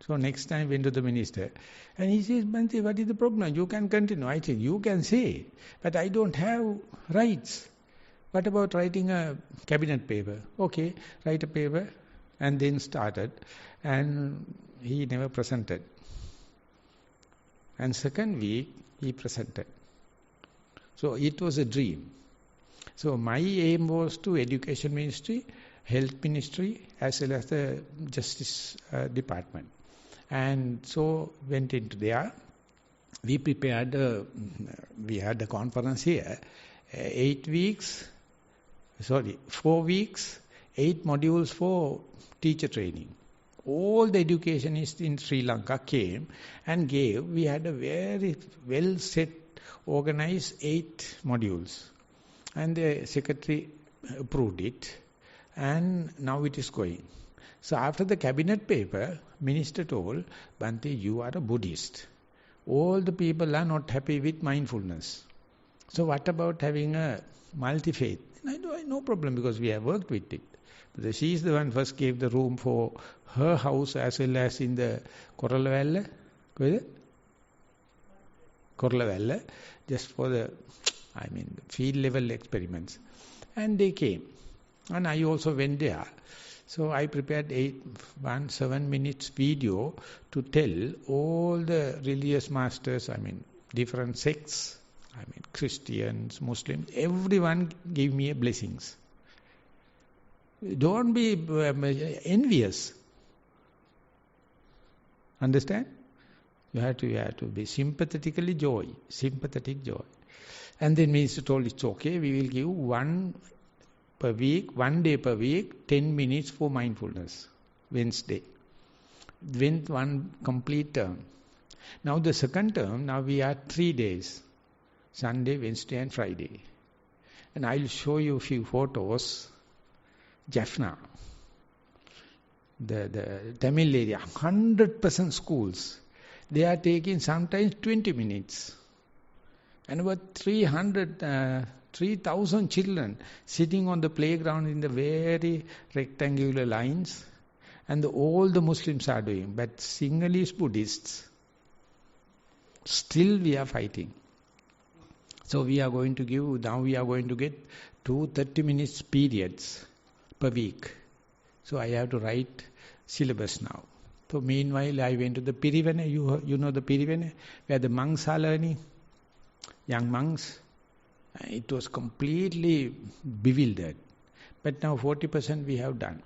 Speaker 1: So next time went to the minister. And he says, Bhante, what is the problem? You can continue. I said, you can say, but I don't have rights. What about writing a cabinet paper? Okay, write a paper. And then started. And he never presented. And second week, he presented. So it was a dream. So my aim was to education ministry, health ministry, as well as the justice department. And so went into there. We prepared, we had a conference here, 4 weeks, 8 modules for teacher training. All the educationists in Sri Lanka came and gave. We had a very well set, organized 8 modules. And the secretary approved it. And now it is going. So after the cabinet paper, minister told, Bhante, you are a Buddhist. All the people are not happy with mindfulness. So what about having a multi-faith? No problem, because we have worked with it. But she is the one first gave the room for her house as well as in the Koralavälle. Koralavälle, just for the, field level experiments. And they came. And I also went there. So I prepared 7 minutes video to tell all the religious masters, different sects, Christians, Muslims, everyone gave me blessings. Don't be envious. Understand? You have to be sympathetic joy. And then minister told, it's okay, we will give one day per week, 10 minutes for mindfulness, Wednesday. Went one complete term. Now the second term, now we are 3 days, Sunday, Wednesday and Friday. And I'll show you a few photos. Jaffna, the Tamil area, 100% schools. They are taking sometimes 20 minutes. And about 3,000 children sitting on the playground in the very rectangular lines. And all the Muslims are doing. But Sinhalese Buddhists, still we are fighting. So we are going to get 2 30 minutes periods per week. So I have to write syllabus now. So meanwhile I went to the Pirivene, you know the Pirivene, where the monks are learning, young monks. It was completely bewildered. But now 40% we have done.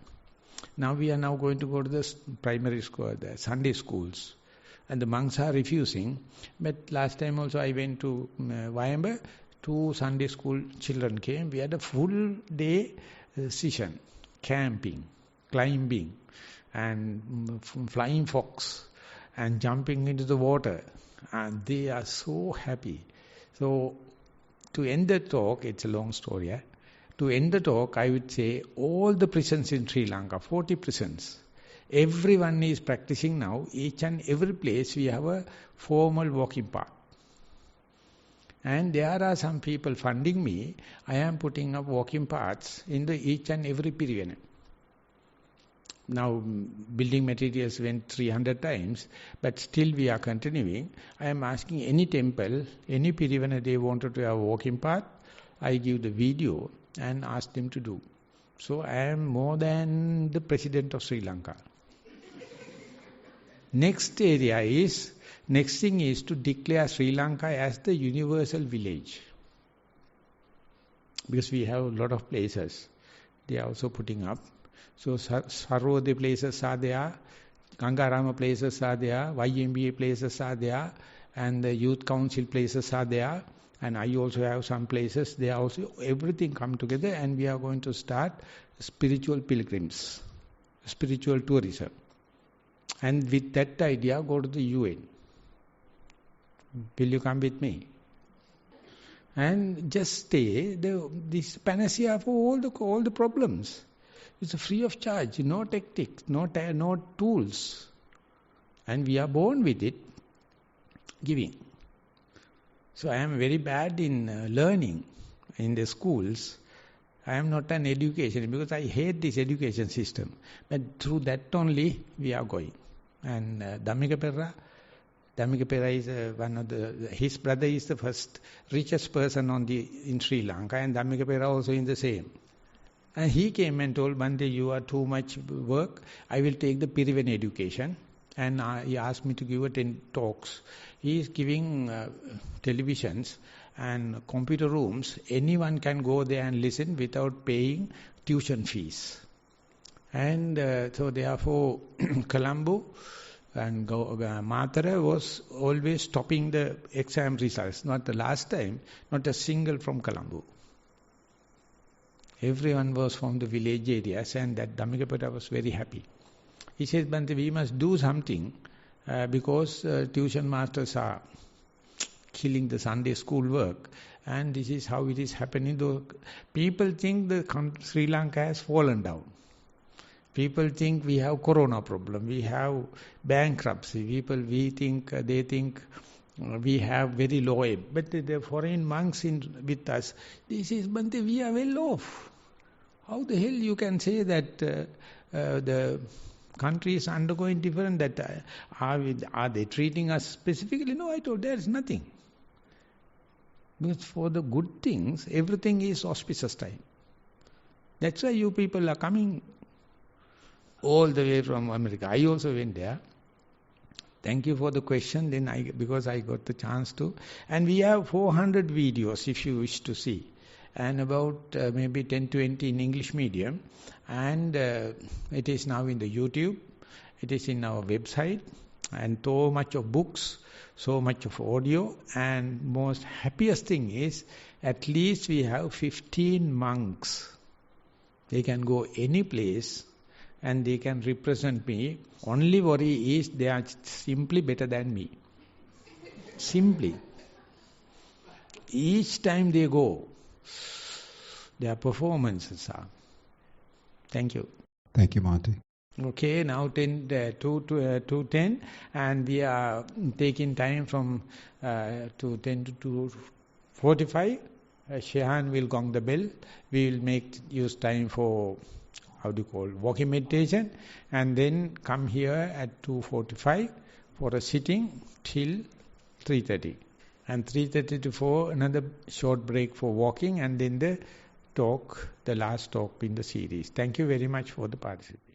Speaker 1: Now we are going to go to the primary school, the Sunday schools. And the monks are refusing. But last time also I went to Vayamba, 2 Sunday school children came. We had a full day session, camping, climbing, and flying fox, and jumping into the water. And they are so happy. So to end the talk, it's a long story. To end the talk, I would say all the prisons in Sri Lanka, 40 prisons, everyone is practicing now. Each and every place we have a formal walking path. And there are some people funding me. I am putting up walking paths in each and every Pirivene. Now building materials went 300 times, but still we are continuing. I am asking any temple, any Pirivene they wanted to have a walking path, I give the video and ask them to do. So I am more than the President of Sri Lanka. Next thing is to declare Sri Lanka as the universal village. Because we have a lot of places. They are also putting up. So Sarvodaya places are there, Gangarama places are there, YMBA places are there, and the youth council places are there. And I also have some places. They are also, everything come together, and we are going to start spiritual pilgrims, spiritual tourism. And with that idea, go to the UN. Will you come with me? And just stay. This panacea for all the problems. It's free of charge, no tactics, no tools. And we are born with it, giving. So I am very bad in learning in the schools. I am not an education because I hate this education system. But through that only we are going. And Dhammika Pera is one of his brother is the first richest person in Sri Lanka, and Dhammika Pera also in the same. And he came and told, Bhante, you are too much work. I will take the Pirivene education. And he asked me to give 10 talks. He is giving televisions and computer rooms. Anyone can go there and listen without paying tuition fees. And so therefore, Colombo and Matara was always stopping the exam results. Not the last time, not a single from Colombo. Everyone was from the village areas, and that Dhammika Pera was very happy. He says, Bhante, we must do something because tuition masters are killing the Sunday school work, and this is how it is happening. Though people think the Sri Lanka has fallen down. People think we have corona problem, we have bankruptcy. They think we have very low ebb. But the foreign monks with us, this is Bhante, we are well off. How the hell you can say that the country is undergoing different, that are they treating us specifically? No, I told there is nothing. Because for the good things, everything is auspicious time. That's why you people are coming all the way from America. I also went there. Thank you for the question. Then because I got the chance to. And we have 400 videos if you wish to see. And about maybe 10-20 in English medium. And it is now in the YouTube. It is in our website. And so much of books, so much of audio. And most happiest thing is, at least we have 15 monks. They can go any place and they can represent me. Only worry is they are simply better than me. Simply. Each time they go, their performances are. Thank you.
Speaker 4: Thank you, Monty.
Speaker 1: Okay, now 2:10, and we are taking time from 2:10 to 2:45. Shehan will gong the bell. We will use time for walking meditation, and then come here at 2:45 for a sitting till 3:30. And 3:30 to 4, another short break for walking, and then the last talk in the series. Thank you very much for the participation.